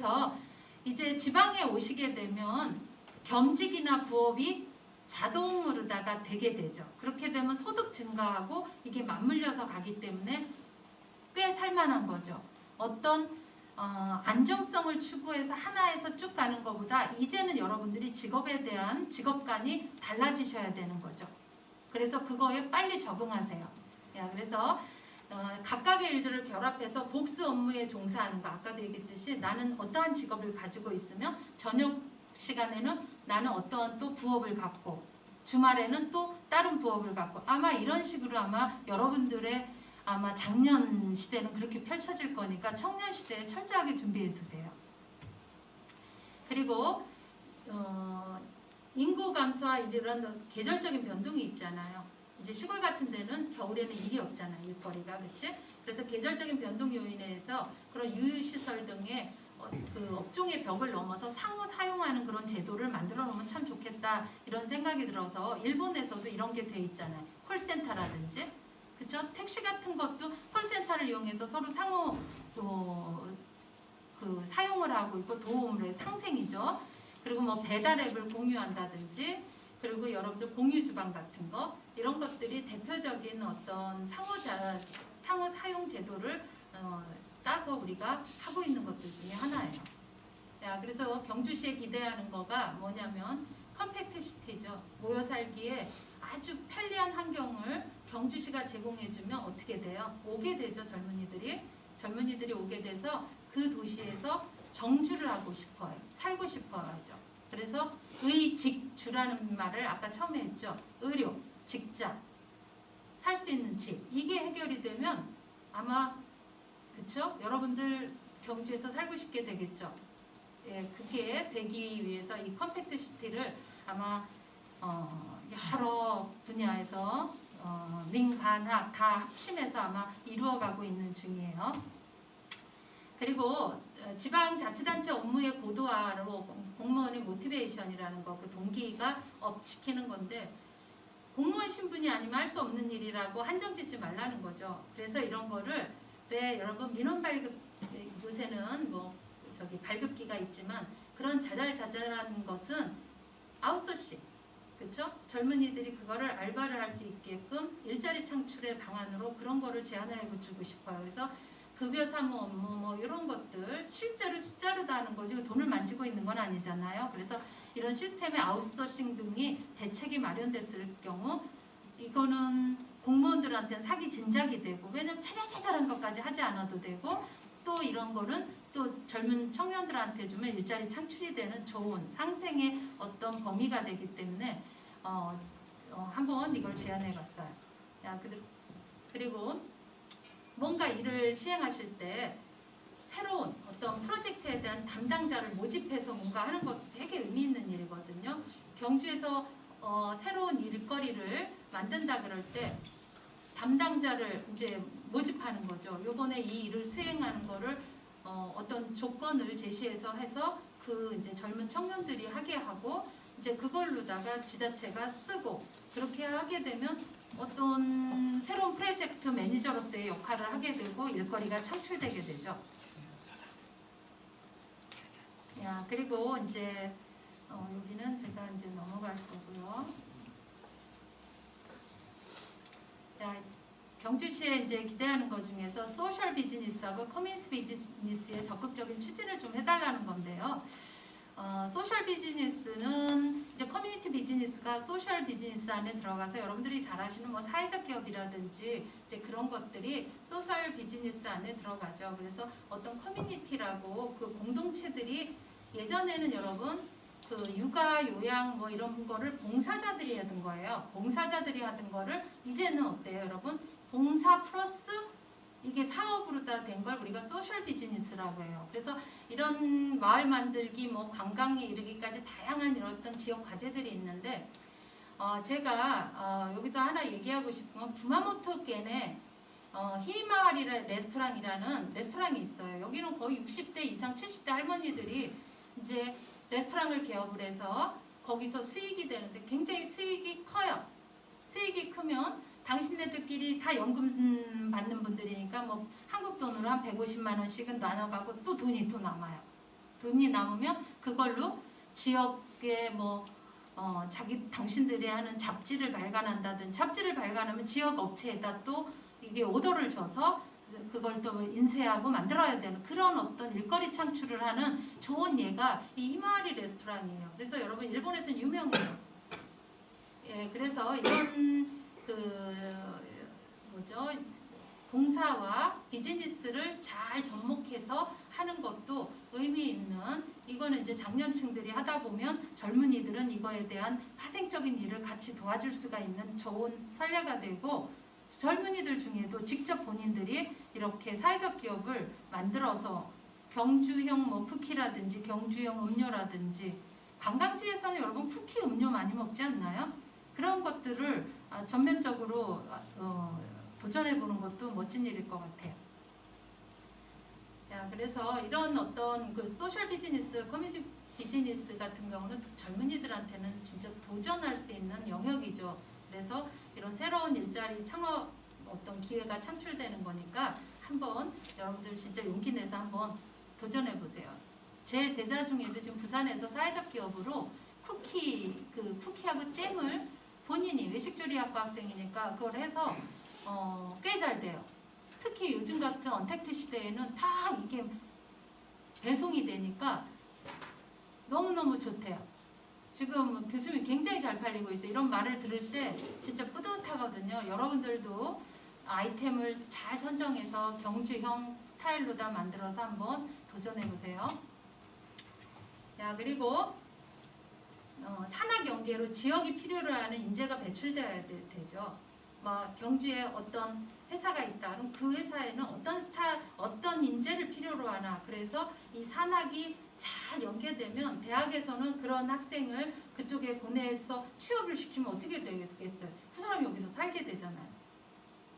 그래서 이제 지방에 오시게 되면 겸직이나 부업이 자동으로다가 되게 되죠. 그렇게 되면 소득 증가하고 이게 맞물려서 가기 때문에 꽤 살만한 거죠. 어떤 안정성을 추구해서 하나에서 쭉 가는 것보다 이제는 여러분들이 직업에 대한 직업관이 달라지셔야 되는 거죠. 그래서 그거에 빨리 적응하세요. 그래서 각각의 일들을 결합해서 복수 업무에 종사하는 거, 아까도 얘기했듯이 나는 어떠한 직업을 가지고 있으면 저녁 시간에는 나는 어떠한 또 부업을 갖고 주말에는 또 다른 부업을 갖고, 아마 이런 식으로 아마 여러분들의 아마 작년 시대는 그렇게 펼쳐질 거니까 청년 시대에 철저하게 준비해 두세요. 그리고 인구 감소와 이런 계절적인 변동이 있잖아요. 이제 시골 같은 데는 겨울에는 일이 없잖아요. 일거리가. 그치? 그래서 계절적인 변동 요인에서 그런 유유시설 등의 그 업종의 벽을 넘어서 상호 사용하는 그런 제도를 만들어 놓으면 참 좋겠다, 이런 생각이 들어서 일본에서도 이런 게 돼 있잖아요. 콜센터라든지, 그쵸? 택시 같은 것도 콜센터를 이용해서 서로 상호 그 사용을 하고 있고 도움을 해, 상생이죠. 그리고 뭐 배달 앱을 공유한다든지, 그리고 여러분들 공유 주방 같은 거, 이런 것들이 대표적인 어떤 상호 사용 제도를 따서 우리가 하고 있는 것들 중에 하나예요. 그래서 경주시에 기대하는 거가 뭐냐면 컴팩트 시티죠. 모여 살기에 아주 편리한 환경을 경주시가 제공해주면 어떻게 돼요? 오게 되죠. 젊은이들이 오게 돼서 그 도시에서 정주를 하고 싶어요. 살고 싶어 하죠. 그래서 의직주라는 말을 아까 처음에 했죠. 의료, 직장, 살 수 있는 집, 이게 해결이 되면 아마, 그쵸? 여러분들 경주에서 살고 싶게 되겠죠. 그게 되기 위해서 이 컴팩트 시티를 아마 여러 분야에서 민간학 다 합심해서 아마 이루어가고 있는 중이에요. 그리고 지방자치단체 업무의 고도화로 공무원의 모티베이션이라는 거, 그 동기가 업시키는 건데, 공무원 신분이 아니면 할 수 없는 일이라고 한정 짓지 말라는 거죠. 그래서 이런 거를 왜 여러분 민원 발급 요새는 뭐 저기 발급기가 있지만 그런 자잘자잘한 것은 아웃소싱, 그렇죠? 젊은이들이 그거를 알바를 할 수 있게끔 일자리 창출의 방안으로 그런 거를 제안해 주고 싶어요. 그래서 급여 사무 업무 뭐 이런 것들 실제로 숫자로 다 하는 거지 돈을 만지고 있는 건 아니잖아요. 그래서 이런 시스템의 아웃소싱 등이 대책이 마련됐을 경우 이거는 공무원들한테는 사기 진작이 되고, 왜냐면 자잘자잘한 것까지 하지 않아도 되고, 또 이런 거는 또 젊은 청년들한테 주면 일자리 창출이 되는 좋은 상생의 어떤 범위가 되기 때문에 한번 이걸 제안해 봤어요. 그리고 뭔가 일을 시행하실 때 새로운 어떤 프로젝트에 대한 담당자를 모집해서 뭔가 하는 것도 되게 의미 있는 일이거든요. 경주에서 새로운 일거리를 만든다 그럴 때 담당자를 이제 모집하는 거죠. 요번에 이 일을 수행하는 거를 어떤 조건을 제시해서 해서 그 이제 젊은 청년들이 하게 하고 이제 그걸로다가 지자체가 쓰고 그렇게 하게 되면 어떤 새로운 프로젝트 매니저로서의 역할을 하게 되고 일거리가 창출되게 되죠. 야, 그리고 이제 여기는 제가 이제 넘어갈 거고요. 자, 경주시에 이제 기대하는 것 중에서 소셜 비즈니스하고 커뮤니티 비즈니스의 적극적인 추진을 좀 해달라는 건데요. 소셜 비즈니스는 이제 커뮤니티 비즈니스가 소셜 비즈니스 안에 들어가서 여러분들이 잘 아시는 뭐 사회적 기업이라든지 이제 그런 것들이 소셜 비즈니스 안에 들어가죠. 그래서 어떤 커뮤니티라고 그 공동체들이 예전에는 여러분 그 육아, 요양 뭐 이런 거를 봉사자들이 하던 거예요. 봉사자들이 하던 거를 이제는 어때요, 여러분? 봉사 플러스 이게 사업으로 다 된 걸 우리가 소셜 비즈니스라고 해요. 그래서 이런 마을 만들기, 뭐 관광에 이르기까지 다양한 이런 어떤 지역 과제들이 있는데 제가 여기서 하나 얘기하고 싶은 건 구마모토겐에 히마와리 레스토랑이라는 레스토랑이 있어요. 여기는 거의 60대 이상 70대 할머니들이 이제 레스토랑을 개업을 해서 거기서 수익이 되는데 굉장히 수익이 커요. 수익이 크면 당신네들끼리 다 연금 받는 분들이니까 뭐 한국 돈으로 한 150만 원씩은 나눠가고 또 돈이 또 남아요. 돈이 남으면 그걸로 지역에 뭐 당신들이 하는 잡지를 발간한다든지 잡지를 발간하면 지역 업체에다 또 이게 오더를 줘서 그걸 또 인쇄하고 만들어야 되는 그런 어떤 일거리 창출을 하는 좋은 예가 이 히마와리 레스토랑이에요. 그래서 여러분 일본에서는 유명해요. 예, 그래서 이런 봉사와 비즈니스를 잘 접목해서 하는 것도 의미 있는 이거는 이제 장년층들이 하다 보면 젊은이들은 이거에 대한 파생적인 일을 같이 도와줄 수가 있는 좋은 선례가 되고 젊은이들 중에도 직접 본인들이 이렇게 사회적 기업을 만들어서 경주형 뭐 쿠키라든지 경주형 음료라든지 관광지에서는 여러분 쿠키 음료 많이 먹지 않나요? 그런 것들을 전면적으로 도전해보는 것도 멋진 일일 것 같아요. 자, 그래서 이런 어떤 그 소셜 비즈니스, 커뮤니티 비즈니스 같은 경우는 젊은이들한테는 진짜 도전할 수 있는 영역이죠. 그래서 이런 새로운 일자리 창업 어떤 기회가 창출되는 거니까 한번 여러분들 진짜 용기 내서 한번 도전해 보세요. 제 제자 중에도 지금 부산에서 사회적 기업으로 쿠키하고 잼을 본인이 외식조리학과 학생이니까 그걸 해서 꽤 잘 돼요. 특히 요즘 같은 언택트 시대에는 다 이게 배송이 되니까 너무너무 좋대요. 지금 교수님이 굉장히 잘 팔리고 있어요. 이런 말을 들을 때 진짜 뿌듯하거든요. 여러분들도 아이템을 잘 선정해서 경주형 스타일로 다 만들어서 한번 도전해보세요. 자, 그리고 산학 연계로 지역이 필요로 하는 인재가 배출되어야 되죠. 막 경주에 어떤 회사가 있다. 그럼 그 회사에는 어떤 인재를 필요로 하나. 그래서 이 산학이 잘 연계되면 대학에서는 그런 학생을 그쪽에 보내서 취업을 시키면 어떻게 되겠어요? 그 사람이 여기서 살게 되잖아요.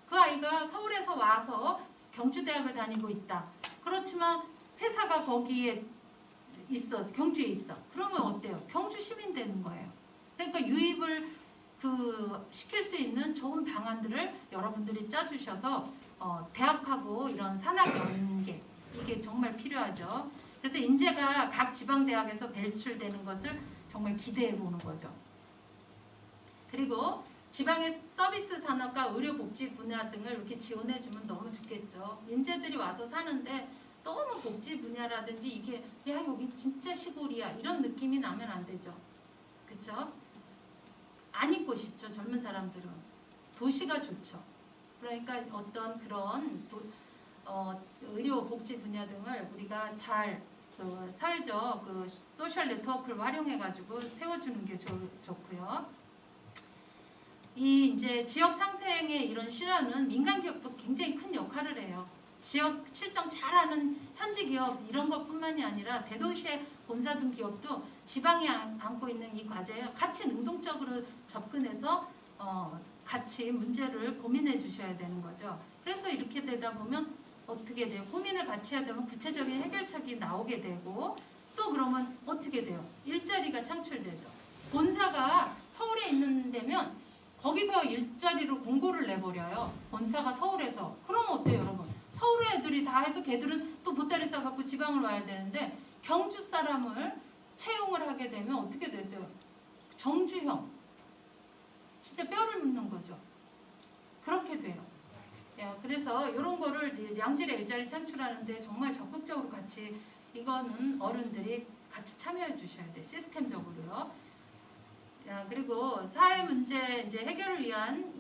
그 아이가 서울에서 와서 경주대학을 다니고 있다. 그렇지만 회사가 거기에 있어. 경주에 있어. 그러면 어때요? 경주 시민 되는 거예요. 그러니까 유입을 시킬 수 있는 좋은 방안들을 여러분들이 짜주셔서 대학하고 이런 산학 연계 이게 정말 필요하죠. 그래서 인재가 각 지방대학에서 배출되는 것을 정말 기대해 보는 거죠. 그리고 지방의 서비스 산업과 의료복지 분야 등을 이렇게 지원해 주면 너무 좋겠죠. 인재들이 와서 사는데 너무 복지 분야라든지 이게 야 여기 진짜 시골이야 이런 느낌이 나면 안 되죠. 그렇죠? 안 있고 싶죠. 젊은 사람들은. 도시가 좋죠. 그러니까 어떤 그런 의료 복지 분야 등을 우리가 잘 사회적 소셜 네트워크를 활용해 가지고 세워주는 게 좋고요. 이 이제 지역 상생의 이런 실현은 민간 기업도 굉장히 큰 역할을 해요. 지역 실정 잘하는 현지 기업 이런 것뿐만이 아니라 대도시의 본사 등 기업도 지방에 안고 있는 이 과제에 같이 능동적으로 접근해서 같이 문제를 고민해 주셔야 되는 거죠. 그래서 이렇게 되다 보면 어떻게 돼요? 고민을 같이 해야 되면 구체적인 해결책이 나오게 되고 또 그러면 어떻게 돼요? 일자리가 창출되죠. 본사가 서울에 있는 데면 거기서 일자리로 공고를 내버려요. 본사가 서울에서. 그럼 어때요 여러분? 서울 애들이 다 해서 걔들은 또 보따리 싸갖고 지방을 와야 되는데 경주 사람을 채용을 하게 되면 어떻게 되세요? 정주형. 진짜 뼈를 묻는 거죠. 그렇게 돼요. 야, 그래서 이런 거를 양질의 일자리 창출하는데 정말 적극적으로 같이 이거는 어른들이 같이 참여해 주셔야 돼. 시스템적으로요. 야, 그리고 사회 문제 이제 해결을 위한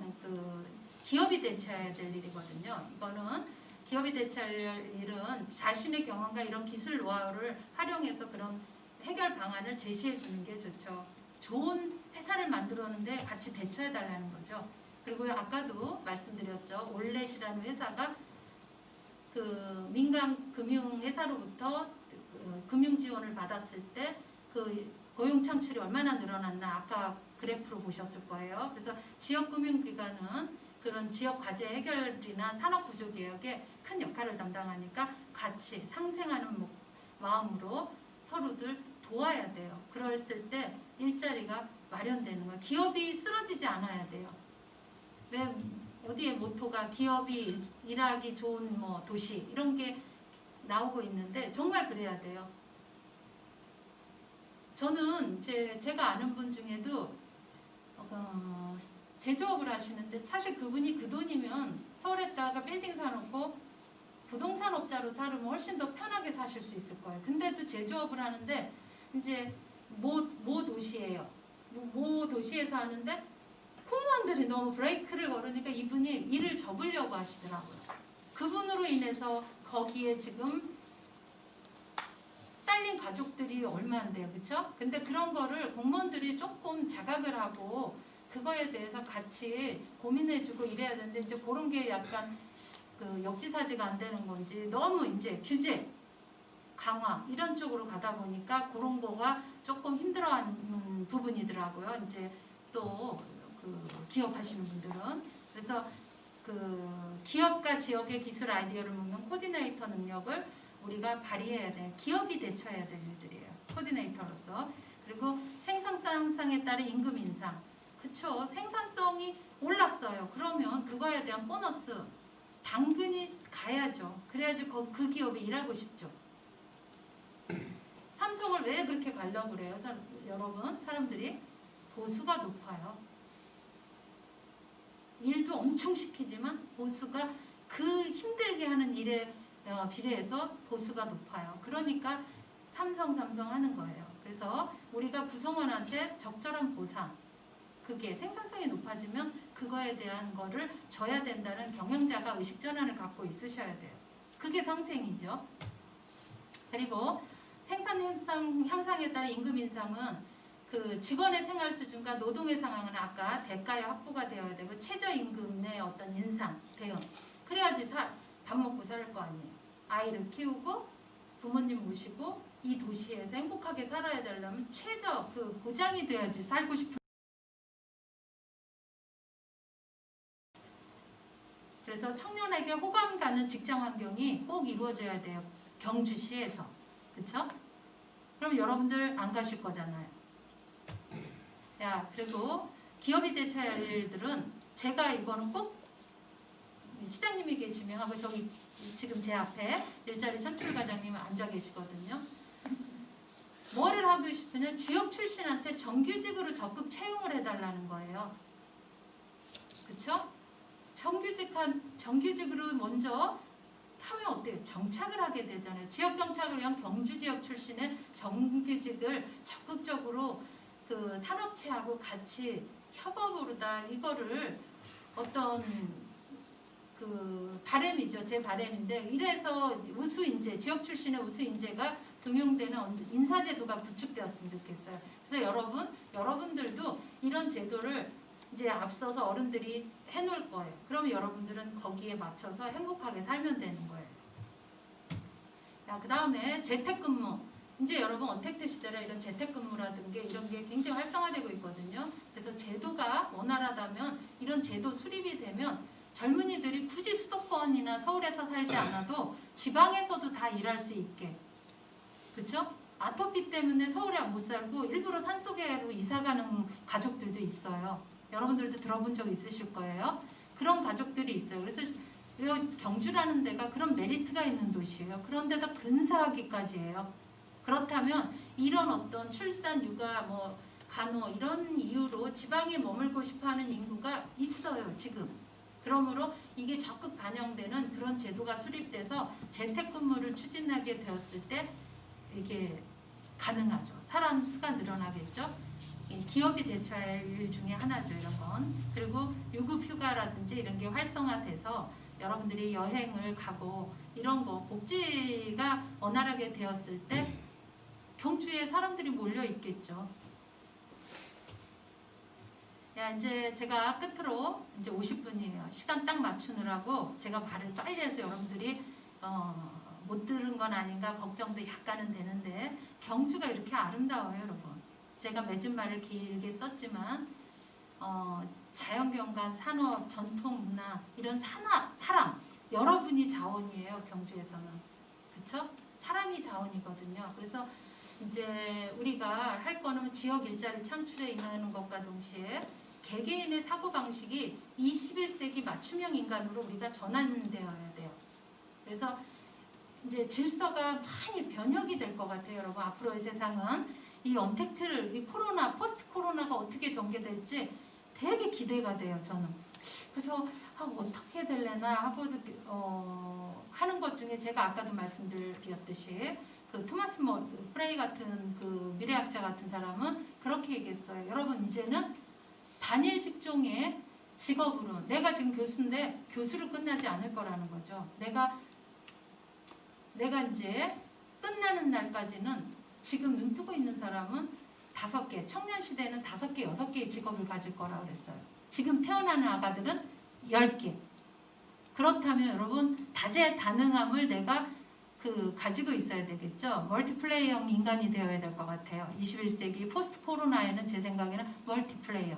기업이 대처해야 될 일이거든요. 이거는 기업이 대처할 일은 자신의 경험과 이런 기술 노하우를 활용해서 그런 해결 방안을 제시해 주는 게 좋죠. 좋은 회사를 만들었는데 같이 대처해 달라는 거죠. 그리고 아까도 말씀드렸죠. 올렛이라는 회사가 민간 금융 회사로부터 금융 지원을 받았을 때 고용 창출이 얼마나 늘어났나 아까 그래프로 보셨을 거예요. 그래서 지역금융기관은 그런 지역 과제 해결이나 산업구조 개혁에 큰 역할을 담당하니까 같이 상생하는 마음으로 서로들 도와야 돼요. 그랬을 때 일자리가 마련되는 거예요. 기업이 쓰러지지 않아야 돼요. 왜 어디에 모토가 기업이 일하기 좋은 도시 이런 게 나오고 있는데 정말 그래야 돼요. 저는 제가 아는 분 중에도 제조업을 하시는데 사실 그분이 그 돈이면 서울에다가 빌딩 사놓고 부동산업자로 살으면 훨씬 더 편하게 사실 수 있을 거예요. 근데도 제조업을 하는데 이제 모 도시예요. 모 도시에서 하는데 공무원들이 너무 브레이크를 걸으니까 이분이 일을 접으려고 하시더라고요. 그분으로 인해서 거기에 지금 딸린 가족들이 얼마인데요, 그렇죠? 근데 그런 거를 공무원들이 조금 자각을 하고 그거에 대해서 같이 고민해주고 이래야 되는데 이제 그런 게 약간 역지사지가 안 되는 건지 너무 이제 규제 강화 이런 쪽으로 가다 보니까 그런 거가 조금 힘들어하는 부분이더라고요. 이제 또 기업하시는 분들은 그래서 기업과 지역의 기술 아이디어를 묶는 코디네이터 능력을 우리가 발휘해야 돼. 기업이 대처해야 될 일들이에요. 코디네이터로서. 그리고 생산성 향상에 따른 임금 인상. 그쵸? 생산성이 올랐어요. 그러면 그거에 대한 보너스 당근이 가야죠. 그래야지 그 기업이 일하고 싶죠. 삼성을 왜 그렇게 가려고 그래요? 여러분 사람들이 보수가 높아요. 일도 엄청 시키지만 보수가 그 힘들게 하는 일에 비례해서 보수가 높아요. 그러니까 삼성 하는 거예요. 그래서 우리가 구성원한테 적절한 보상 그게 생산성이 높아지면 그거에 대한 거를 줘야 된다는 경영자가 의식 전환을 갖고 있으셔야 돼요. 그게 상생이죠. 그리고 생산 향상에 따른 임금 인상은 직원의 생활 수준과 노동의 상황은 아까 대가의 확보가 되어야 되고 최저임금의 어떤 인상 대응 그래야지 밥 먹고 살 거 아니에요. 아이를 키우고 부모님 모시고 이 도시에서 행복하게 살아야 되려면 최저 보장이 돼야지 살고 싶은. 그래서 청년에게 호감 가는 직장 환경이 꼭 이루어져야 돼요. 경주시에서. 그쵸? 그럼 여러분들 안 가실 거잖아요. 야, 그리고 기업이 대처할 일들은 제가 이거는 꼭 시장님이 계시면 하고 저기 지금 제 앞에 일자리 창출 과장님 앉아 계시거든요. 뭐를 하고 싶으냐? 지역 출신한테 정규직으로 적극 채용을 해달라는 거예요. 그렇죠? 정규직으로 먼저 하면 어때요? 정착을 하게 되잖아요. 지역 정착을 위한 경주 지역 출신의 정규직을 적극적으로 그 산업체하고 같이 협업으로다 이거를 어떤 그 바람이죠. 제 바람인데 이래서 우수인재, 지역 출신의 우수인재가 등용되는 인사제도가 구축되었으면 좋겠어요. 그래서 여러분들도 이런 제도를 이제 앞서서 어른들이 해놓을 거예요. 그러면 여러분들은 거기에 맞춰서 행복하게 살면 되는 거예요. 그 다음에 재택근무. 이제 여러분 언택트 시대라 이런 재택근무라든가 이런 게 굉장히 활성화되고 있거든요. 그래서 제도가 원활하다면 이런 제도 수립이 되면 젊은이들이 굳이 수도권이나 서울에서 살지 않아도 지방에서도 다 일할 수 있게. 그렇죠? 아토피 때문에 서울에 못 살고 일부러 산속으로 이사가는 가족들도 있어요. 여러분들도 들어본 적 있으실 거예요. 그런 가족들이 있어요. 그래서 경주라는 데가 그런 메리트가 있는 도시예요. 그런데다 근사하기까지예요. 그렇다면 이런 어떤 출산, 육아, 뭐 간호 이런 이유로 지방에 머물고 싶어하는 인구가 있어요. 지금. 그러므로 이게 적극 반영되는 그런 제도가 수립돼서 재택근무를 추진하게 되었을 때 이게 가능하죠. 사람 수가 늘어나겠죠. 기업이 대처할 일 중에 하나죠. 이런 건. 그리고 유급휴가라든지 이런 게 활성화돼서 여러분들이 여행을 가고 이런 거 복지가 원활하게 되었을 때 경주에 사람들이 몰려 있겠죠. 이제 제가 끝으로 이제 50분이에요. 시간 딱 맞추느라고 제가 말을 빨리 해서 여러분들이 못 들은 건 아닌가 걱정도 약간은 되는데 경주가 이렇게 아름다워요, 여러분. 제가 맺은 말을 길게 썼지만 자연경관, 산업, 전통, 문화 이런 사람 여러분이 자원이에요. 경주에서는. 그쵸? 사람이 자원이거든요. 그래서 이제 우리가 할 거는 지역 일자리 창출에 임하는 것과 동시에 개개인의 사고방식이 21세기 맞춤형 인간으로 우리가 전환되어야 돼요. 그래서 이제 질서가 많이 변혁이 될 것 같아요. 여러분 앞으로의 세상은 이 언택트를 이 코로나 포스트 코로나가 어떻게 전개될지 되게 기대가 돼요. 저는. 그래서 어떻게 될래나 하고 하는 것 중에 제가 아까도 말씀드렸듯이 그 토마스 프레이 같은 그 미래학자 같은 사람은 그렇게 얘기했어요. 여러분 이제는 단일 직종의 직업으로 내가 지금 교수인데 교수로 끝나지 않을 거라는 거죠. 내가 이제 끝나는 날까지는 지금 눈 뜨고 있는 사람은 5개, 청년 시대는 5개, 6개의 직업을 가질 거라고 그랬어요. 지금 태어나는 아가들은 10개. 그렇다면 여러분 다재다능함을 내가 가지고 있어야 되겠죠. 멀티플레이형 인간이 되어야 될 것 같아요. 21세기 포스트 코로나에는 제 생각에는 멀티플레이어.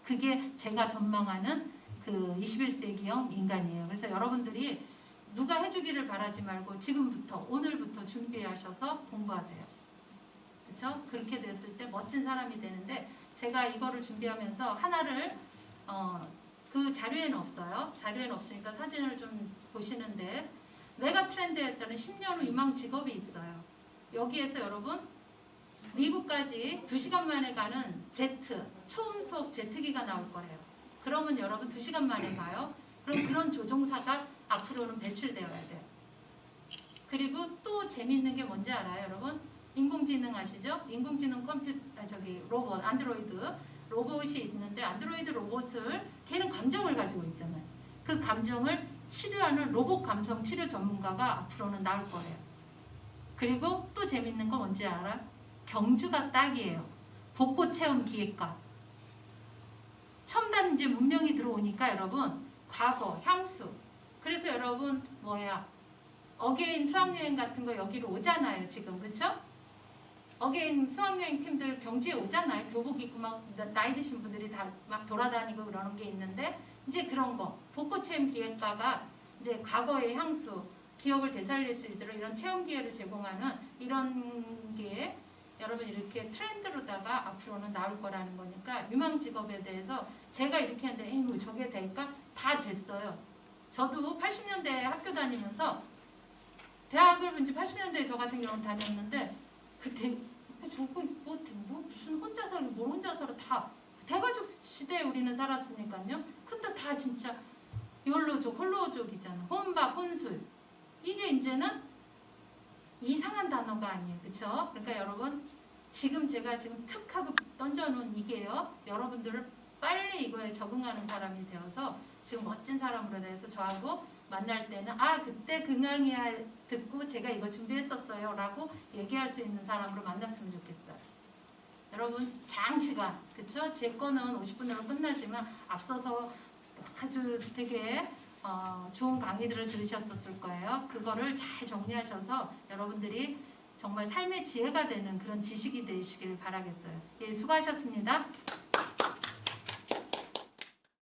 그게 제가 전망하는 그 21세기형 인간이에요. 그래서 여러분들이 누가 해주기를 바라지 말고 지금부터 오늘부터 준비하셔서 공부하세요. 그렇죠? 그렇게 됐을 때 멋진 사람이 되는데 제가 이거를 준비하면서 하나를 그 자료에는 없어요. 자료에는 없으니까 사진을 좀 보시는데 메가 트렌드에 따른 10년 후 유망 직업이 있어요. 여기에서 여러분 미국까지 2시간 만에 가는 제트, 초음속 제트기가 나올 거래요. 그러면 여러분 2시간 만에 가요. 그럼 그런 조종사가 앞으로는 배출되어야 돼요. 그리고 또 재미있는 게 뭔지 알아요, 여러분? 인공지능 아시죠? 인공지능 로봇, 안드로이드 로봇이 있는데 안드로이드 로봇을 걔는 감정을 가지고 있잖아요. 그 감정을 치료하는 로봇 감정 치료 전문가가 앞으로는 나올 거래요. 그리고 또 재밌는 거 뭔지 알아? 경주가 딱이에요. 벚꽃 체험 기획과. 첨단 이제 문명이 들어오니까 여러분 과거, 향수. 그래서 여러분 어게인 수학여행 같은 거 여기로 오잖아요. 지금 그쵸? 어게인 수학여행 팀들 경주에 오잖아요. 교복 입고 막 나이 드신 분들이 다 막 돌아다니고 그러는 게 있는데 이제 그런 거 벚꽃 체험 기획과가 이제 과거의 향수 기억을 되살릴 수 있도록 이런 체험 기회를 제공하는 이런 게 여러분 이렇게 트렌드로다가 앞으로는 나올 거라는 거니까 유망 직업에 대해서 제가 이렇게 했는데 에이 저게 될까? 다 됐어요. 저도 80년대에 학교 다니면서 대학을 이제 80년대에 저 같은 경우는 다녔는데 그때 저거 뭐 무슨 혼자 살고 뭘 혼자 살아 다 대가족 시대에 우리는 살았으니까요. 근데 다 진짜 욜로족, 홀로족이잖아. 혼밥, 혼술. 이게 이제는 이상한 단어가 아니에요. 그렇죠? 그러니까 여러분 지금 제가 지금 툭 하고 던져놓은 이게요. 여러분들을 빨리 이거에 적응하는 사람이 되어서 지금 멋진 사람으로 돼서 저하고 만날 때는 아 그때 근황이야 듣고 제가 이거 준비했었어요 라고 얘기할 수 있는 사람으로 만났으면 좋겠어요. 여러분 장시간 그쵸? 제 거는 50분으로 끝나지만 앞서서 아주 되게 좋은 강의들을 들으셨었을 거예요. 그거를 잘 정리하셔서 여러분들이 정말 삶의 지혜가 되는 그런 지식이 되시길 바라겠어요. 예, 수고하셨습니다.